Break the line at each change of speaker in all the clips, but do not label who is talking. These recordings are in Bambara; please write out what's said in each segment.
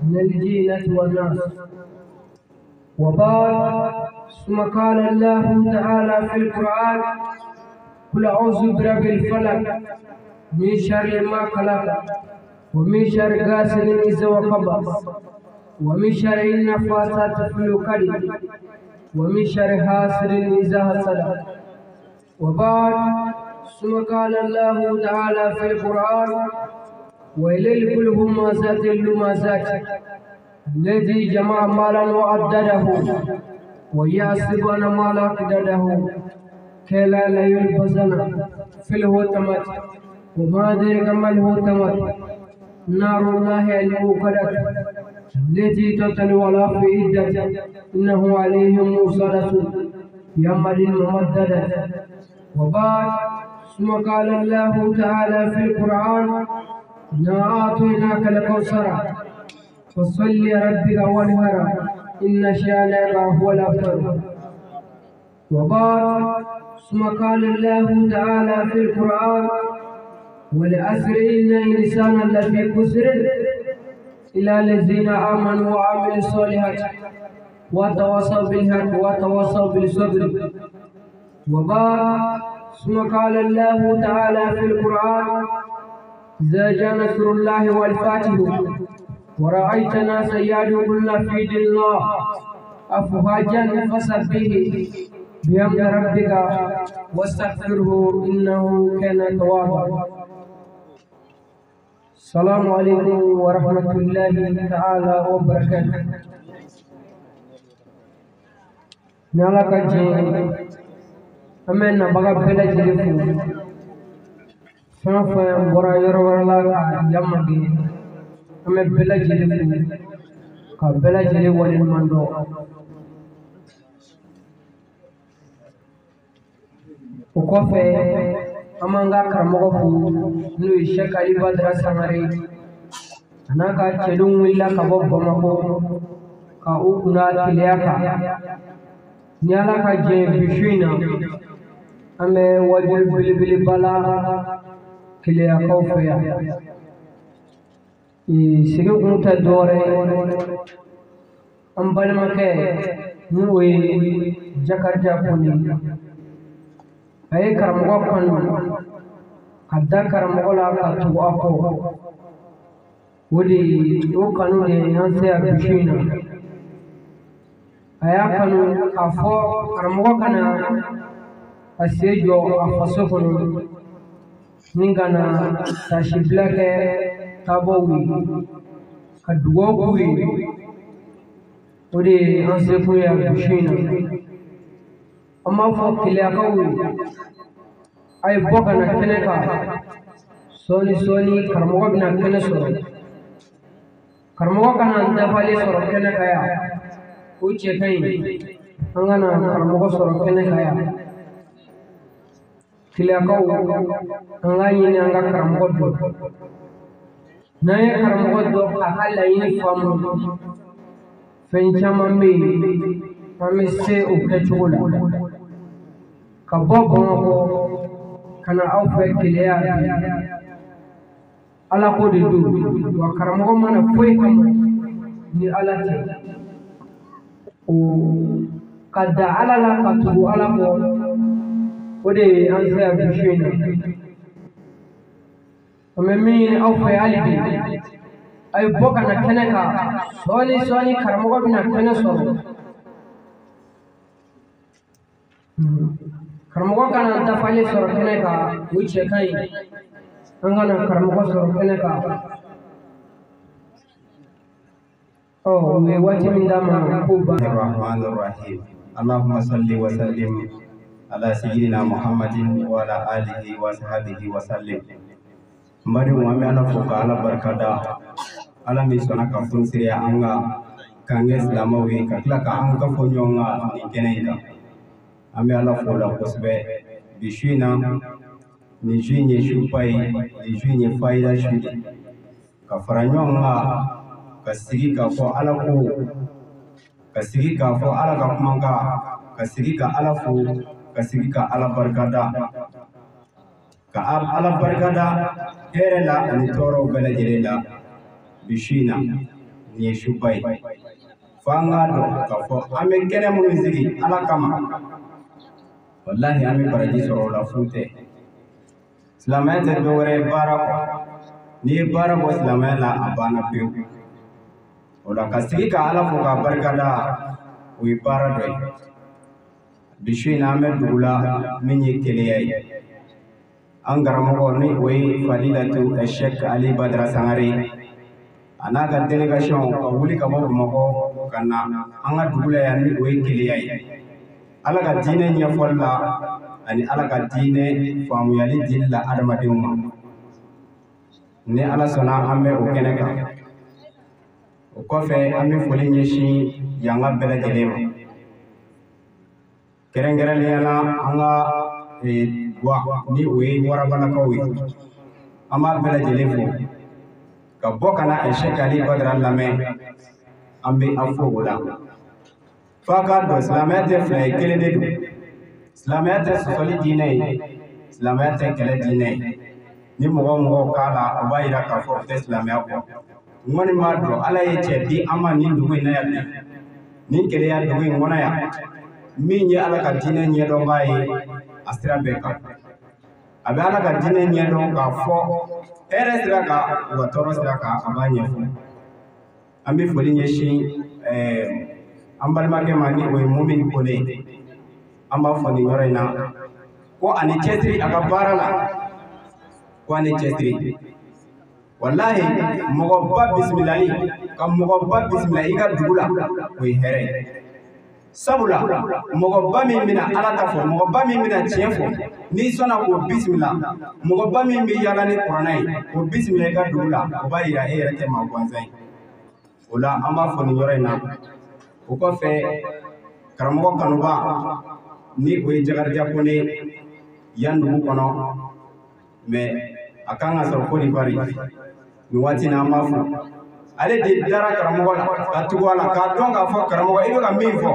من الجنة والناس. وبعد، ثم قال الله تعالى في القرآن: قل أعوذ برب الفلق من شر ما خلق ومن شر غاسق إذا وقب ومن شر النفاثات في العقد ومن شر حاسد إذا حسد. وبعد، ثم قال الله تعالى في القرآن: ويل كل همزات اللمزات الذي جمع مالا وعدده ويحسب أن مالا قدره كلا لا يلبسن في الهتمة. وما أدرك ما الهتمة؟ نار الله الموقدة التي تطلع على أفئدة إنه عليهم مرصدة يوم ممددة. وبعد، ثم قال الله تعالى في القرآن: إنا أعطيناك الكوثر فصل لربك وانحر إن شانئك هو الأبتر. وبعد، ثم قال الله تعالى في القرآن: والعصر إن الإنسان لفي خسر إلا الذين آمنوا وعملوا الصالحات وتواصوا بالحق وتواصوا بالصبر. وبعد، ثم قال الله تعالى في القرآن: إذا جاء نصر الله والفتح ورأيت ناس يدخلون في دين الله أفواجا فسبح بحمد ربك واستغفره إنه كان توابا. السلام عليكم ورحمة الله تعالى وبركاته. نالا كجي أمين نبغى بلا جلفو فنفهم برا يرولا يمكي أمين بلا جلفو كبلا جلفو للمندو. وكوفي amanga karamogo fu nu Sheikh Ali Badara Sangare anaka chelung willa kabo Bamako ka ukuna kiliaka nyala ka je bishina ame wajul bilibili bala kiliaka ufaya sigi kunta dore ambal make nuwe Jakarta kuni ay karamogo kanu kadda karamogo la ka tugu ako wodi o kanu ne yanse a bishina aya kanu afo karamogo kana asejo afaso kono ningana tashiblake tabowi kadugo kuwi wodi yanse kuya bishina amma fo kilakawi ay boka na keneka soni karmogo bina kene soro karmogo kana ndafali soro keneka ya uche kai angana karmogo soro keneka ya kilakau anganyi ni anga karmogo do naye karmogo do akala yini famu fenchama mami se ukechula kabobo kana aufe kilea ala ko de do wa karamogo mana foi kam ni alati o kada ala la katubu ala ko ode anse abishina amemi aufe alibi ay boka na keneka soni karamogo bina keneso karamogo kana dafali soro keneka uche kai angana karamogo soro keneka oh we wati mindama kuba.
Bismillahirrahmanirrahim. Allahumma salli wa sallim ala sayyidina Muhammadin wa ala alihi wa sahbihi wa sallim. Mbadi mwami ala foka ala barkada ala misona ka funsiri anga kanges lamawi kakla ka anga fonyonga ni keneka ame ala fola kosbe bishina ni jinye shupai ni jinye faida shudi ka faranyonga kasigi ka fo ala ko kasigi ka fo ala ka kumanga kasigi ka ala fo kasigi ka ala barkada ka ala barkada herela ani toro bela jelela bishina ni shubai fanga do ka fo ame kene mun sigi ala kama wallahi ame baraji soro la fute islamete dore barako ni barako islamela abana pe ola kasigi ka ala fo ka barkada wi barado bishina ame dugula minyi keliyai angaramogo ni wi fadilatu Sheikh Ali Badra Sangare anaga delegation ka wuli ka bo mako kana anga dugula ya ni wi keliyai ala ka dine nya folla ani ala ka dine famu yali dilla adama deuma ne ala sona ambe o keneka o kofe ambe foli nyeshi yanga bela jelema kerengere yana anga wa ni we warabana kawi ama bela jelefo ka bokana Sheikh Ali Badra Lame ambe afo gola faka do islamete fly kele de islamete soli dine islamete kele dine ni mo kala obayira ka fo islamete ko ngoni ma do ala yece di ama ni ndugo na ya ni kele ya ndugo ngona ya min ye ala ka dine ɲɛdɔn b'a ye a sira bɛɛ kan a bɛ ala ka dine ɲɛdɔn k'a fɔ hɛrɛ sira kan wa tɔɔrɔ sira kan a b'a ɲɛfɔ an bɛ foli ɲɛsin an balimakɛ ma ni o ye Mumin Kone an b'a fɔ nin yɔrɔ in na ko ani cɛsiri a ka baara la ko ani cɛsiri wallahi mɔgɔba bisimilali ka mɔgɔba bisimila i ka dugu la o ye hɛrɛ ye sabula mɔgɔba min bɛna ala ta fɔ mɔgɔba min bɛna tiɲɛ fɔ n'i sɔnna k'o bisimila mɔgɔba min bɛ yaala ni kuranɛ ye o bisimila i ka dugu la o b'a yira e yɛrɛ tɛ maa gansan ye o la an b'a fɔ nin yɔrɔ in na o kɔfɛ karamɔgɔ kanuba ni o ye Jakarija Kone yan dugu kɔnɔ mais a kan ka sɔrɔ Côte d'Ivoire nin waati in na an b'a fɔ ale de dara karamɔgɔ la ka tugu a la k'a dɔn k'a fɔ karamɔgɔ i bɛ ka min fɔ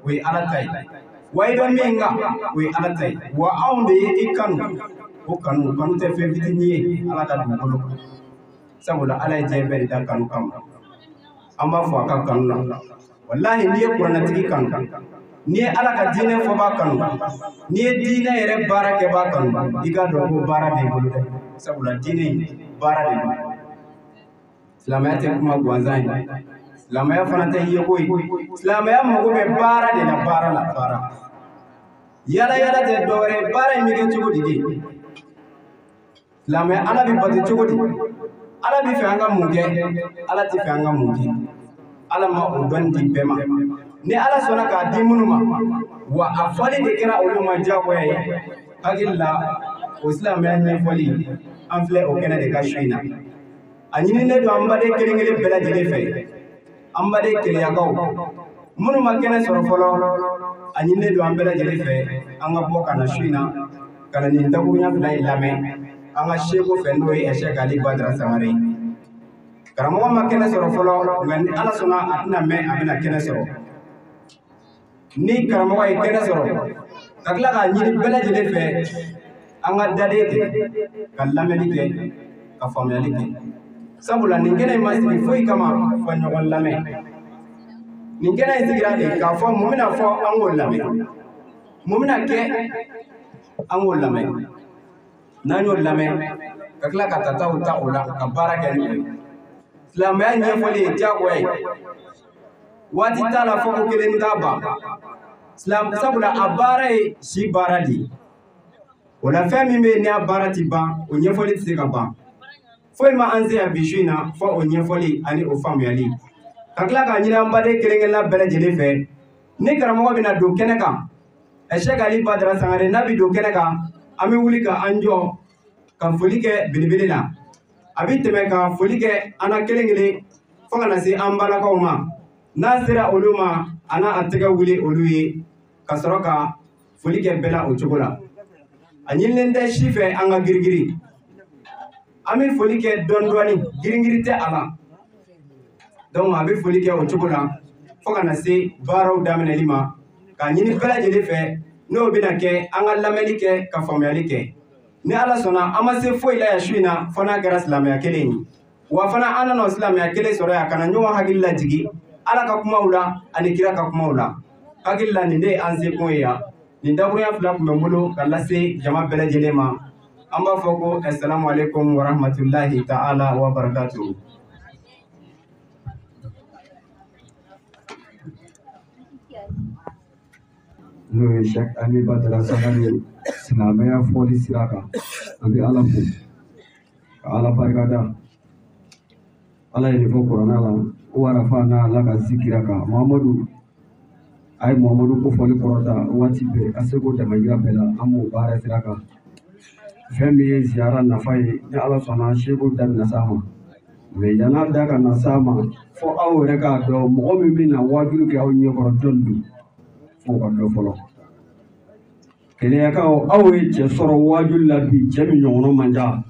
o ye ala ta ye wa i bɛ min kan o ye ala ta ye wa anw de ye i kanu o kanu tɛ fɛn fitinin ye ala ka dugukolo sabula ala ye diɲɛ bɛɛ de da kanu kama an b'a fɔ a ka kanu na wallahi n'i ye kuranɛtigi kanu n'i ye ala ka diinɛ fɔ b'a kanu n'i ye diinɛ yɛrɛ baara kɛ b'a kanu i ka dɔn ko baara b'i bolo dɛ sabula diinɛ in baara de don silamɛya tɛ kuma gansan ye silamɛya fana tɛ yeko ye silamɛya mago bɛ baara de la baara la baara yala yala tɛ dɔwɛrɛ baara in bɛ kɛ cogo di de silamɛya ala bɛ bato cogo di ala bɛ fɛ an ka mun kɛ ala tɛ fɛ an ka mun kɛ ala ma o dɔnni di bɛɛ ma ni ala sɔnna k'a di minnu ma wa a fɔli de kɛra olu ma diyagoya ye hakili la o silamɛya ɲɛfɔli an filɛ o kɛnɛ de ka su in na a ɲininen don an baden kelen kelen bɛɛ lajɛlen fɛ an baden keleyakaw minnu ma kɛnɛ sɔrɔ fɔlɔ a ɲininen don an bɛɛ lajɛlen fɛ an ka bɔ ka na su in na ka na nin dakuruɲa fila in lamɛn an ka seko fɛ n'o ye Sheikh Ali Badra Sangare karamɔgɔ ma kɛnɛ sɔrɔ fɔlɔ nka ni ala sɔnna a tɛna mɛn a bɛna kɛnɛ sɔrɔ ni karamɔgɔ ye kɛnɛ sɔrɔ ka tila k'a ɲini bɛɛ lajɛlen fɛ an ka daden kɛ ka lamɛnni kɛ ka faamuyali kɛ sabula nin kɛnɛ in ma sigi foyi kama fɔ ɲɔgɔn lamɛn nin kɛnɛ in sigira de k'a fɔ mun bɛna fɔ an k'o lamɛn mun bɛna kɛ an k'o lamɛn n'an y'o lamɛn ka tila ka tataw ta o la ka baara kɛ n'o ye silamɛya ɲɛfɔli ye diyagoya ye waati t'a la fɔ ko kelen t'a ban sabula a baara ye si baara de ye o la fɛn min bɛ yen ni a baara ti ban o ɲɛfɔli tɛ se ka ban foyi ma an se yan bi su in na fɔ o ɲɛfɔli ani o faamuyali ka tila k'a ɲini an baden kelen-kelenna bɛɛ lajɛlen fɛ ni karamɔgɔ bɛna don kɛnɛ kan Sheikh Ali Badra Sangare n'a bɛ don kɛnɛ kan an bɛ wuli ka an jɔ ka foli kɛ belebele la a bɛ tɛmɛ ka foli kɛ an na kelen-kelen fo ka na se an balakaw ma n'a sera olu ma an n'a tɛgɛ wuli olu ye ka sɔrɔ ka foli kɛ bɛɛ la o cogo la a ɲinilen tɛ si fɛ an ka girigiri an bɛ foli kɛ dɔɔnin-dɔɔnin girin-girin tɛ a la donc a bɛ foli kɛ o cogo la fo ka na se baaraw daminɛli ma k'a ɲini bɛɛ lajɛlen fɛ n'o bɛna kɛ an ka lamɛnni kɛ ka faamuyali kɛ ni ala sɔnna an ma se foyi la yan su in na fo n'a kɛra silamɛya kelen ye wa fana ana no islam ya kele soro ya kana nyo hakilla jigi ala ka kuma ula ani kira ka kuma ula hakilla ni ne anse ko ya ni dabru ya fula kuma mulo kala se jama bele jelema amba foko assalamu alaikum wa rahmatullahi ta'ala wa barakatuh.
No shak ani badara sagani silamaya foli siraka abi alafu ala barkada ala ni fo qur'ana la wara fa na la ka zikiraka muhammadu ay muhammadu ko foli qur'ata wati be asego da magira bela amu bara siraka femi ziara na fay ni ala sona shego dan nasama me yana daga nasama fo awre ka do mo mi mina wajulu ke aw nyekoro dondu fo ko do folo kele ka aw e che soro wajul la bi jemi nyono manja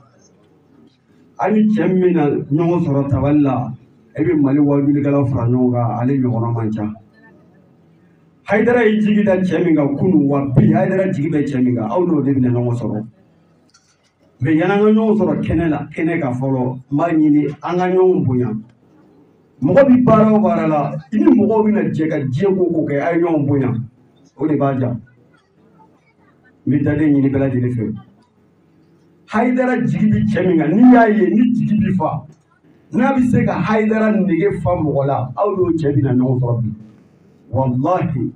ani jemina nyono soro tawalla e bi mali wajul gala fra nyonga ale nyono manja haydara e jigi dan jeminga kunu wa bi haydara jigi be jeminga aw no de nyono soro me yana nyono soro kenela keneka folo manyini anga nyono bunya mo bi baro barala ini mo bi na jega jego ko ke ay nyono bunya o de baja mitade nyini bela jini fe haydara jigibi cheminga ni yaye ni jigibi fa na bi se ka haydara nige fa mogola awdo chebina no sorbi wallahi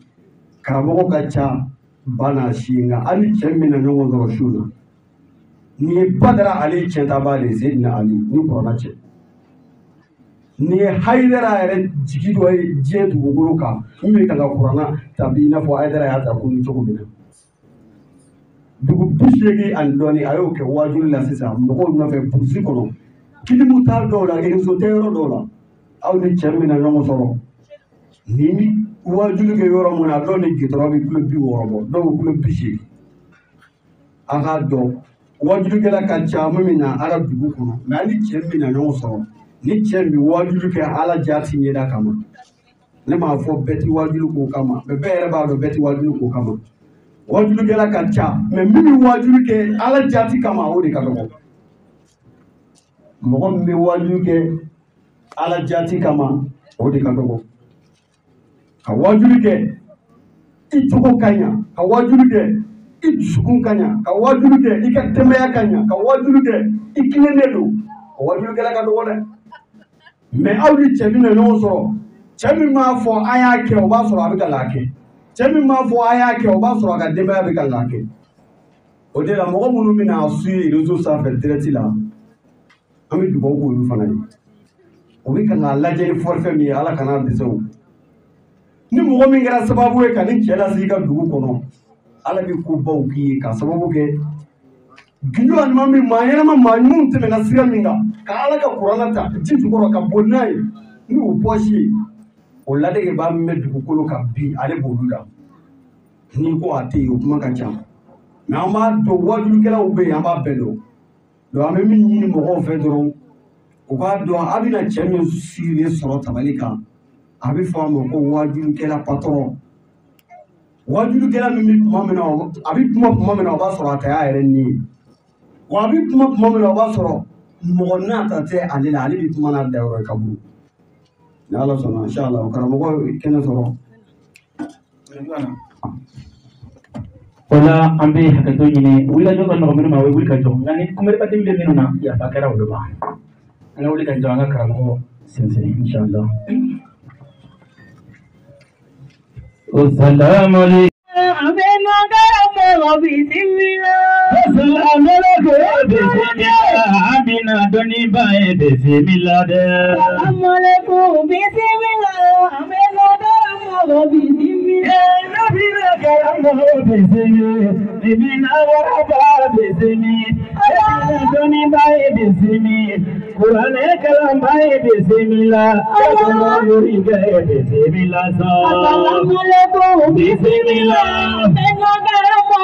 karamo ka cha bana shinga ani chemina no zoro shuna ni badara ali chenta bale zidna ali ni korona che ni haydara ere jigido jetu guruka mi kanga korona tabina fo haydara ya ta kun chokubina dugu bisegi andoni ayo ke wajul la sisa moko na fe pusi kono kilimu tal dola e so tero dola aw ni chermina no soro nini wajul ke yoro mona doni gitro bi club bi worobo do club bisegi aga do wajul ke la kancha mumina ara dugu kono na ni chermina no soro ni chermi wajul ke ala jati nyeda kama ne ma fo beti wajul ko kama be bere ba do beti wajul ko kama wajulu gela kacha me mimi wajulu ke ala jati kama odi kadogo mo mi wajulu ke ala jati kama odi kadogo ka wajulu ke ituko kanya ka wajulu ke itsukun kanya ka wajulu ke ikatemea kanya ka wajulu ke ikinenedo ka wajulu gela kadogo le me awli chebina no so chebi ma fo aya ke o ba so abika lake Chemi ma fo aya ke o ba soro ka demba be kan lake o de la mo munu mina asu rezo sa fe direct la ami du bogo lu fana yi o bi kan la je forfait mi ala kana beso ni mo mi ngara sababu e kan ni chela si ka dugu kono ala bi ko baw ki ka sababu ke gido an mami ma yana ma mun te na sira minga ka ala ka qur'ana ta jinju ko ka bonnai ni o poshi o lade ke ba me dugu kolo ka bi ale bolula ni ko ate o kuma ka jam na ma do wadu kala o be amba belo do ame min ni mo ko fe doro o ka do abina chemi sire soro tabalika abi fo mo ko wadu kala patron wadu kala mi mamena abi kuma mamena ba soro ata ya ere ni wa abi kuma mamena ba soro mo na ta te ale la ale bi kuma na da ro kaburu ya Allah sana inshallah karamo ko kena soro
wala ambe hakato nyine wula joga no minu ma wuli ka joga ngani kumere patim be minu na ya fakara wala ba ana wuli ka joga karamo sinse inshallah assalamu alaikum amena karamo bismillah assalamu alaikum bismillah amina doni bae bismillah assalamu alaikum bismillah amena karamo bismillah nabina karamo bismillah nabina waraba bismillah amina doni bae bismillah Quran kalam bae bismillah assalamu alaikum bismillah assalamu alaikum bismillah amena karamo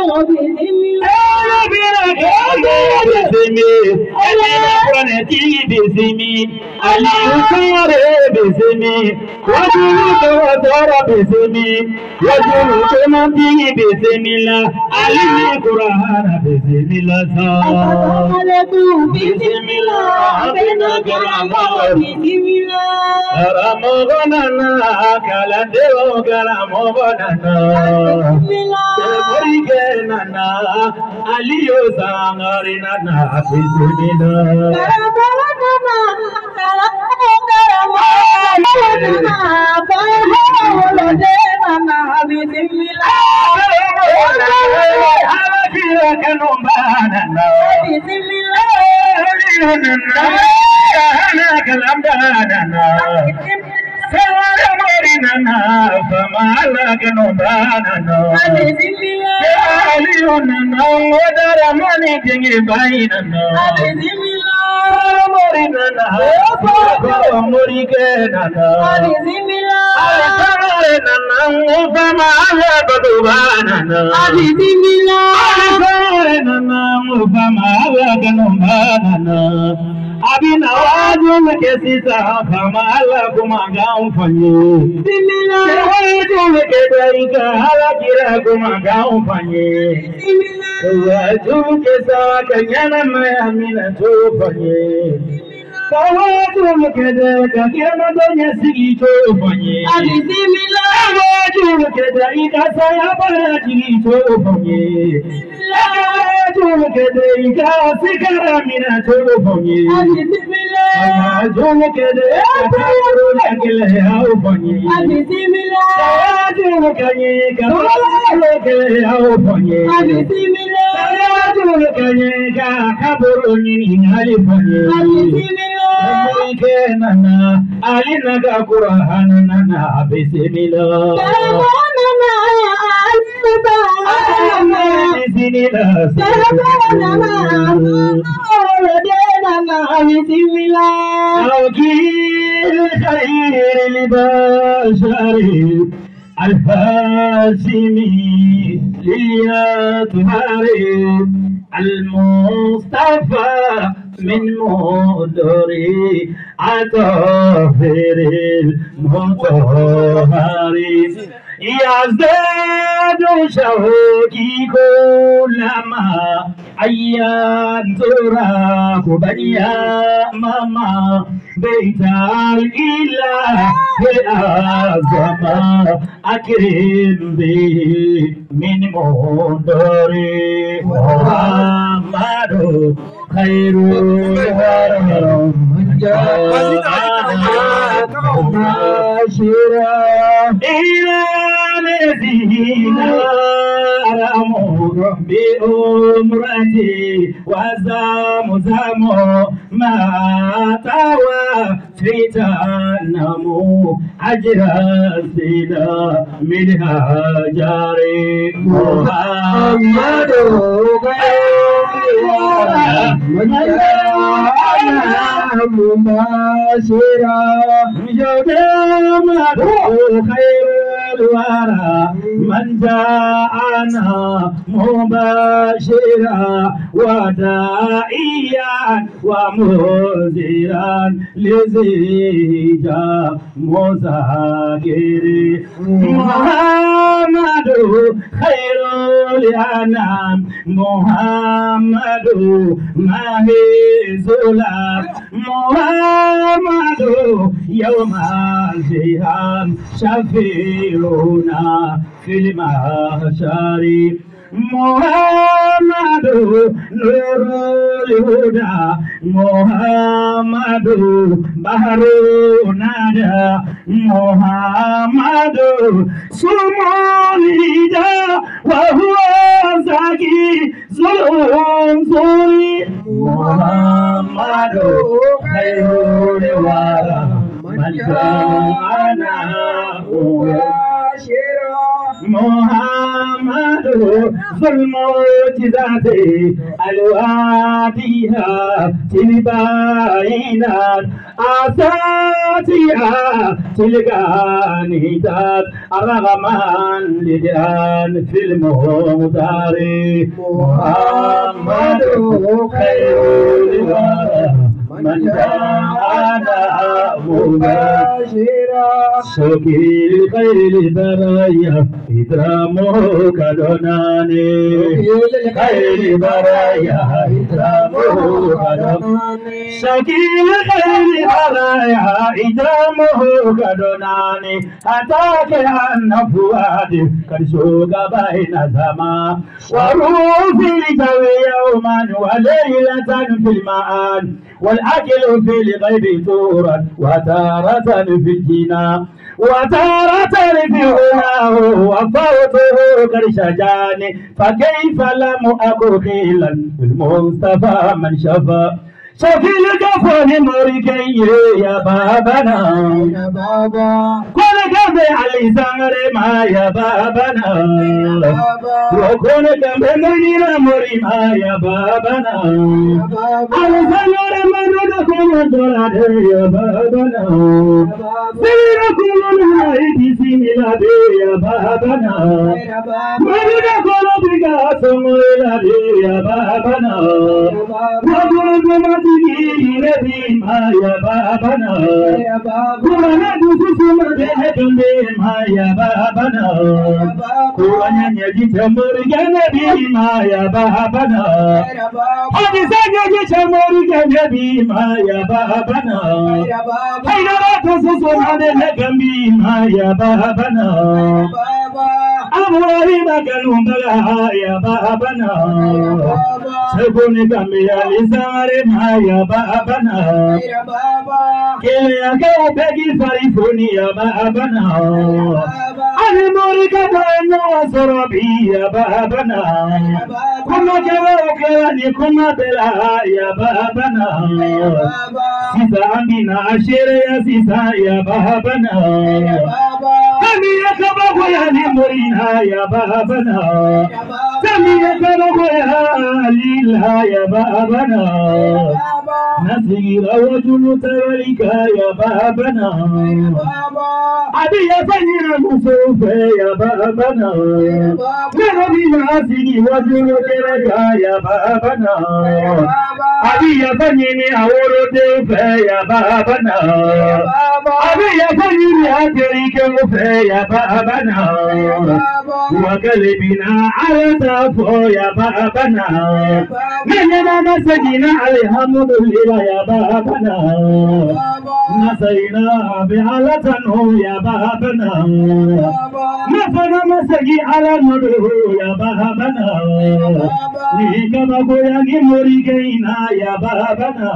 المصطفى من مدري عطافر المطهر يزداد شوقي كلما أيام تراك بنيا ماما بيت الإله الأعظم أكرم به من مدري محمد خير الورى بشرا إلى الذين رموا بأمرتي وزمزم ما طوى في تنمو أجر السلا من هجر محمد مباشرا يوم خير الورى من جاءنا مباشرا وداعيا ومنذرا لزيجا مذاكر محمد خير الأنام محمد ماهي زلال محمد يوم القيامة شفيعنا في المحشر محمد نور الهدى محمد بحر الندى محمد سمو الهدى وهو زكي زلزلي محمد خير الورى من جاءنا مباشرا محمد ذو المعجزات الواديها الباينات أساتيها تلقانيتات الرغمان لدان في المختار محمد خير الورى من دعانا مباشرا شكي خير البرايا إكرامه كدناني خير البرايا إكرامه كدناني شكي خير البرايا إكرامه كدناني أتاك عن فؤاد كرشوك بين السماء وروح في الجو يوما وليلة في المعاد والأكل في الغيب تورا وتارة في الجنان وتارة في غناه وفوته كرشجاني فكيف لم أكن خيلا بالمصطفى من شفى شفي الكفن مركي يا بابنا يا بابا كل كم علي سمر ما يا بابنا يا بابا وكل كم غير مري ما يا بابنا يا بابا علي سمر ما ندكم دولار يا بابنا سيركم الهاي سيلا يا بابنا يا بابا ما ندكم بكاسم يا بابنا يا بابا نبي ما يا بابنا يا بابا كلنا نسوم بهدم ما يا بابنا يا بابا كلنا نجي تمر نبي ما يا بابنا يا بابا هذه سنجي تمر نبي ما يا بابنا يا بابا هيا تسوم نبي ما يا بابنا يا بابا أبوي بكلم بلا يا بابنا يا بابا سكون كميا لسار ما يا بابنا يا بابا كليا كوبي فريفوني يا بابنا أنا مورك أنا وسربي يا بابنا يا بابا كما جوك يعني كما بلا يا بابنا يا بابا سيسا أمينا عشير يا سيسا يا بابنا يا بابا كميا كباب يعني مورينا يا بابنا يا بابا كميا كباب يعني ليلا يا بابنا نسير وجل توليك يا بابنا أبي يا فنين المصوف يا بابنا نبي ناسي وجل تلك يا بابنا أبي يا فنين أورد يا بابنا أبي يا فنين أتريك يا بابنا وقلبنا على تفو يا بابنا مننا نسجنا الحمد لله يا بابنا نسينا بعلتنا يا بابنا نفنا مسجي على المدو يا بابنا ليك بقويا مريكينا يا بابنا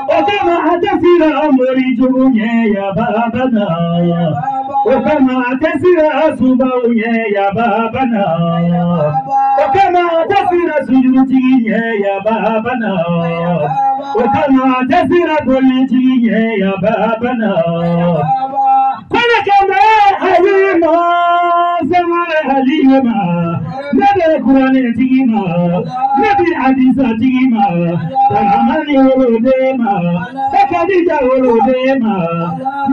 وكما أتسير أمري جبني يا بابنا وكما أتسير أصبعي يا بابنا وكما أتسير سجرتي يا بابنا وكما أتسير بلتي يا بابنا كل كما حليما سمع حليما نبي قرآن تيما نبي حديث تيما ترحمني ولوديما تكاديجا ولوديما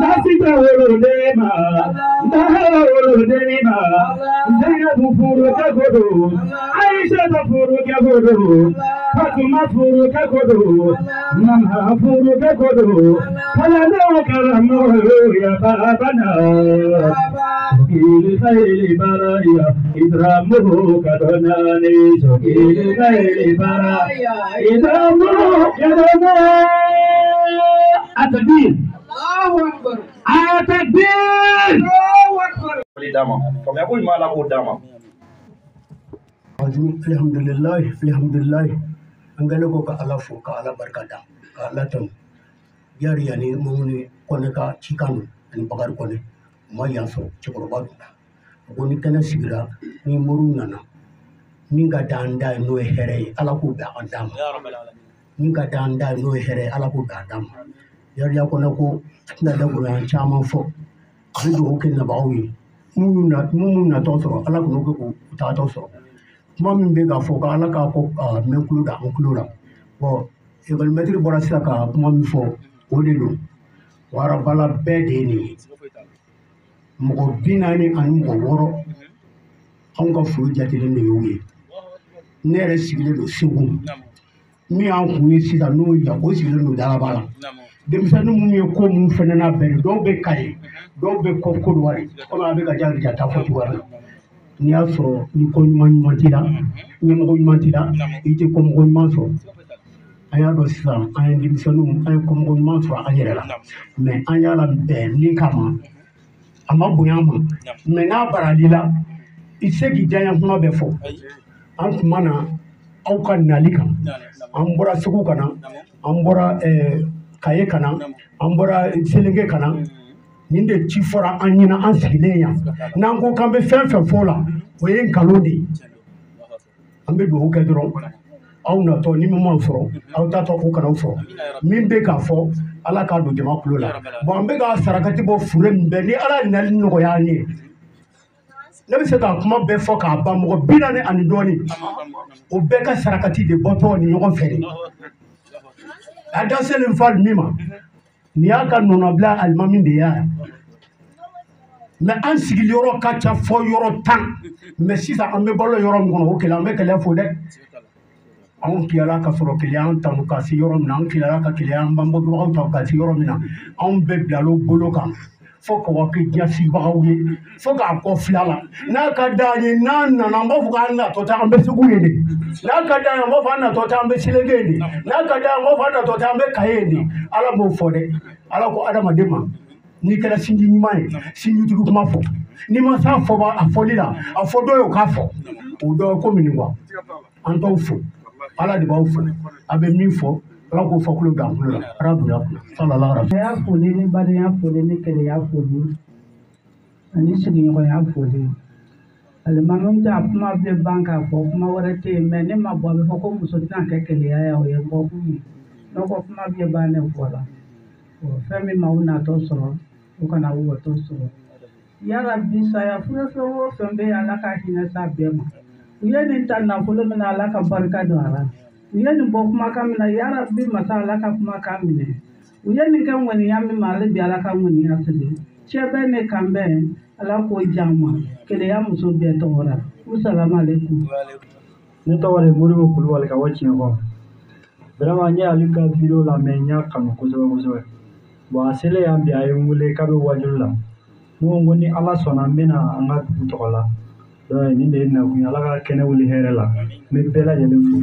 ناسيتا ولوديما نهر ولوديما زينب فوروك كودو عائشة فوروك كودو فاطمة فوروك كودو ماما فوروك كودو فلا نوكرمو يا بابنا شكيل خير برايا إدرامه كدناني شكيل خير برايا إدرامه كدناني التكبير الله أكبر التكبير الله أكبر
dama comme ya koy mala ko dama alhamdulillah angale ko ka ala fo ka ala barkada ka ala tan yari yani mumuni kone ka chikanu ni bagar kone ma yanso chikoro ba ko ni kana sigira ni muru nana ni ga danda no here ala ko ba andama ya rabbal alamin ni ga danda no here ala ko ba andama yari ya ko na ko na da guran chama fo bido ko na bawi mun natɔ sɔrɔ ala k'o kɛ k'o taatɔ sɔrɔ kuma min bɛ ka fɔ ko ala k'a ko mɛn kulo da an kulo la ekɔlimɛtiri bɔra sisan ka kuma min fɔ o de don warabala bɛɛ de ye nin ye mɔgɔ 40 ani mɔgɔ 6 anw ka foro jatelen de y'o ye ne yɛrɛ sigilen don Segu min y'an kun ye sisan n'o ye o sigilen don Dalaba la denmisɛnnin minnu ye ko mun fɛnɛ na bɛn dɔw bɛ Kayi dɔw bɛ Côte d'Ivoire komi a bɛ ka Jata fɔ cogoya min na n'i y'a sɔrɔ ni ko ɲuman t'i la ɲɛmɔgɔ ɲuman t'i la i tɛ kɔmɔgɔ ɲuman sɔrɔ an y'a dɔn sisan an ye denmisɛnninw an ye kɔmɔgɔ ɲuman sɔrɔ an yɛrɛ la mais an y'a labɛn min kama a ma bonya an ma mais n'a baral'i la i tɛ se k'i diyaɲɛ kuma bɛɛ fɔ an tuma na aw ka nali kan an bɔra Segu ka na an bɔra Kaye ka na an bɔra Selenge ka na nin de ci fɔra an ɲɛna an sigilen yan n'an ko k'an bɛ fɛn fɛn fɔ o la o ye nkalon de ye an bɛ dugawu kɛ dɔrɔn aw natɔ ni min m'aw sɔrɔ aw tatɔ o kana aw sɔrɔ min bɛ k'a fɔ ala k'a don jama kulo la bon an bɛ ka sarakati bɔ fure min bɛɛ ni ala nali nɔgɔya an ye ne bɛ se ka kuma bɛɛ fɔ k'a ban mɔgɔ 40 ani dɔɔnin o bɛɛ ka sarakati de bɔtɔ ni ɲɔgɔn fɛ de a da selen fa min ma nin y'a ka nɔnɔbila alimami de y'a mais an sigiyɔrɔ ka ca fɔ yɔrɔ 10 mais sisan an bɛ balo yɔrɔ min kɔnɔ o kɛlɛ an bɛ kɛlɛ fo dɛ anw tilala ka sɔrɔ kɛlɛ an tanu ka se yɔrɔ min na an tilala ka kɛlɛ an banbagaw ta ka se yɔrɔ min na anw bɛɛ bilalo bolo kan fo ka kɛ ɲɛsibagaw ye fo k'a kɔ fila la n'a ka d'an ye n'an nana an b'a fɔ k'an natɔ tɛ an bɛ Segu ye de n'a ka d'an ye an b'a fɔ an natɔ tɛ an bɛ Selenge ye de n'a ka d'an ye an b'a fɔ an natɔ tɛ an bɛ Kaye ye de ala b'o fɔ dɛ ala ko adamaden ma n'i kɛra sinji ɲuman ye sinjitigi kuma fɔ n'i ma s'a fɔ a fɔli la a fɔ dɔ ye o k'a fɔ o dɔ ye ko min quoi an t'aw fo ala de b'aw fo a bɛ min fɔ ala k'o fɔ kulo dan kulo la arabu ya sallallahu alaihi
ya foli ni badenya foli ni keleya foli ani sigiɲɔgɔnya foli alimami ta kuma bɛ ban k'a fɔ kuma wɛrɛ tɛ yen mais ne ma bɔ a bɛ fɔ ko muso tɛna kɛ keleya ye o ye bɔ kun ye ne ko kuma bɛ ban ne fɔ la fɛn min m'aw natɔ sɔrɔ o kana aw watɔ sɔrɔ yarabi saya fɛn o fɛn bɛ ala ka hinɛ s'a bɛɛ ma u ye nin ta nafolo min na ala ka barika don a la u ye nin bɔ kumakan min na yarabi masa ala ka kumakan minɛ u ye nin kɛ ŋɔniya min ma ale bi ala ka ŋɔniya sigi cɛ bɛ ne kan bɛɛ ala k'o jan ma keleya muso bɛɛ tɔgɔra usalamu alaikum
ne tɔgɔ de Modibo Kulubali ka bɔ Tiɲɛkɔ vraiment n ye ale ka video lamɛn n y'a kanu kosɛbɛ kosɛbɛ bon a selen yan bi a ye n wele k'a bɛ wajulu la ne ko ni ala sɔnna n bɛna an ka dugu tɔgɔ la donc nin de ye nakun ye ala ka kɛnɛ wuli hɛrɛ la n bɛ bɛɛ lajɛlen fo